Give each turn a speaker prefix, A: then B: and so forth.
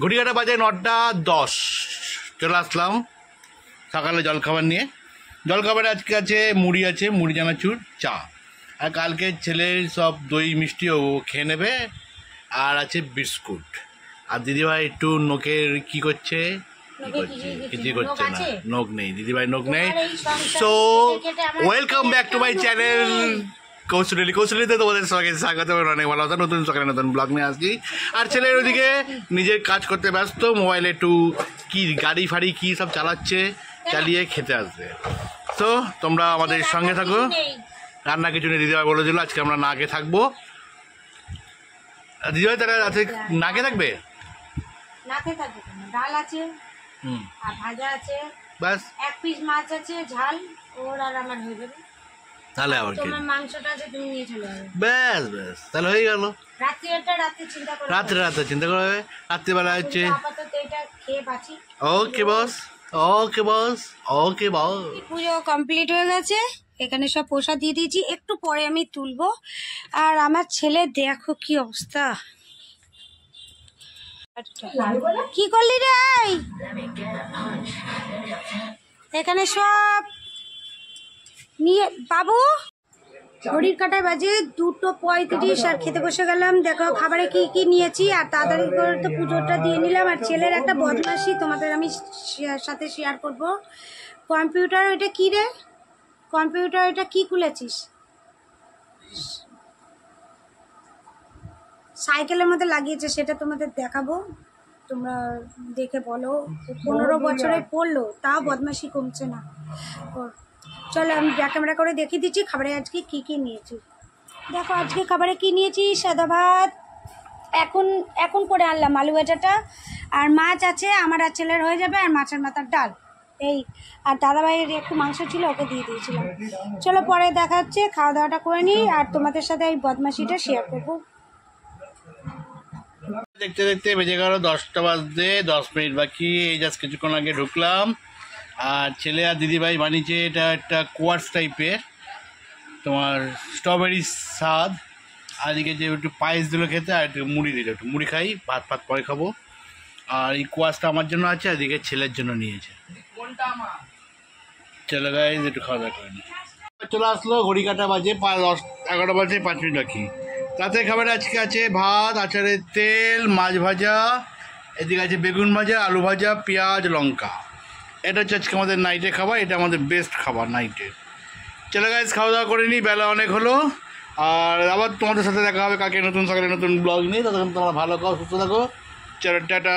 A: ঘড়িকাটা বাজে 9:10। চলে আসলাম সকালে জলখাবার নিয়ে। জলখাবারে আজকে আছে মুড়ি, আছে মুড়ি চানাচুর, চা, আর কালকে ছেলের সব দই মিষ্টি ও খেয়ে নেবে, আর আছে বিস্কুট। আর দিদিভাই একটু নোকের কি করছে, কিছু করছে না, নখ নেই দিদিভাই, নখ নেই। So welcome back to my channel কৌশলীতে তোমাদের সবাইকে স্বাগত। অনেক ভালো কথা, নতুন সকালে নতুন ব্লগ নিয়ে আসছি। আর ছেলের ওদিকে নিজের কাজ করতে ব্যস্ত, মোবাইলে একটু কি গাড়ি ফাড়ি কি সব চালাচ্ছে, চালিয়ে খেতে আসবে। তো তোমরা আমাদের সঙ্গে থাকো। রান্না কিছু নেই, দিদিভাই বলে দিল আজকে আমরা না খেয়ে থাকবো। দিদিভাই তারা রাতে না খেয়ে থাকবে?
B: ডাল আছে, আর ভাজা আছে, বাস এক পিস মাছ আছে ঝাল, ওর আর আমার হয়ে যাবে।
A: তাহলে আবার কি,
B: তোমার মাংসটা আছে তুমি নিয়ে চলে যাবে,
A: ব্যাস ব্যাস তাহলে হয়ে গেল।
B: রাতে চিন্তা করো,
A: রাতে চিন্তা করবে, রাত্রিবেলা হচ্ছে
B: আপাতত এটা খেয়ে পাচ্ছি।
A: ওকে বস, ওকে বস, ওকে বস।
B: পুজো কমপ্লিট হয়ে গেছে, এখানে সব প্রসাদ দিয়ে দিয়েছি, একটু পরে আমি তুলবো। আর আমার ছেলে দেখো কি অবস্থা, কি করলি রে? এখানে সব নিয়ে বাবু, ঘড়ির কাঁটায় বাজে 2:35 আর খেতে বসে গেলাম। দেখো খাবারে কি কি নিয়েছি, আর তাড়াতাড়ি করে তো পুজোটা দিয়ে নিলাম। আর ছেলের একটা বদমাশি তোমাদের আমি সাথে শেয়ার করব। কম্পিউটার ওইটা কি রে, কম্পিউটার এটা কি খুলেছিস? সাইকেলের মধ্যে লাগিয়েছে, সেটা তোমাদের দেখাবো, তোমরা দেখে বলো। 15 বছরে পড়লো, তাও বদমাশি কমছে না। চলো আমি ব্যাক ক্যামেরা করে দেখিয়ে দিচ্ছি খাবারে আজকে কি কি নিয়েছি। দেখো আজকে খাবারে কি নিয়েছি, সাদা ভাত, এখন করে আনলাম আলু ভাজাটা, আর মাছ আছে আমার আর ছেলের হয়ে যাবে, আর মাছের মাথার ডাল এই, আর দাদাভাইয়ের একটু মাংস ছিল ওকে দিয়ে দিয়েছিলাম। চলো পরে দেখা হচ্ছে, খাওয়া দাওয়াটা করে নিই আর তোমাদের সাথে এই বদমাশিটা শেয়ার করবো।
A: দেখতে দেখতে বেজে গেল 10টা বাজতে 10 মিনিট বাকি। এই জাস্ট কিছুক্ষণ আগে ঢুকলাম, আর ছেলে আর দিদিভাই বানিয়েছে এটা একটা কোয়ার্স টাইপের, তোমার স্ট্রবেরি স্বাদ। আর এদিকে যে একটু পায়েস দিল খেতে, আর একটু মুড়ি দিল, একটু মুড়ি খাই, ভাত ফাত পরে খাবো। আর এই কোয়ার্সটা আমার জন্য আছে, আর এদিকে ছেলের জন্য নিয়েছে। চলো গাইস একটু খাওয়া দাওয়া করে নিই। চলে আসলো, ঘড়ি কাটা বাজে 11টা বাজে 5 মিনিট বাকি। রাতের খাবারে আজকে আছে ভাত, আচারের তেল, মাছ ভাজা, এদিকে আছে বেগুন ভাজা, আলু ভাজা, পেঁয়াজ, লঙ্কা। এটা হচ্ছে আজকে আমাদের নাইটে খাবার, এটা আমাদের বেস্ট খাবার নাইটে। চলো গাইস খাওয়া দাওয়া করে নিই, বেলা অনেক হলো। আর আবার তোমাদের সাথে দেখা হবে কালকে নতুন সকালে নতুন ব্লগ নিয়ে। ততক্ষণ তোমরা ভালো খাও, সুস্থ থাকো। চলো টাটা।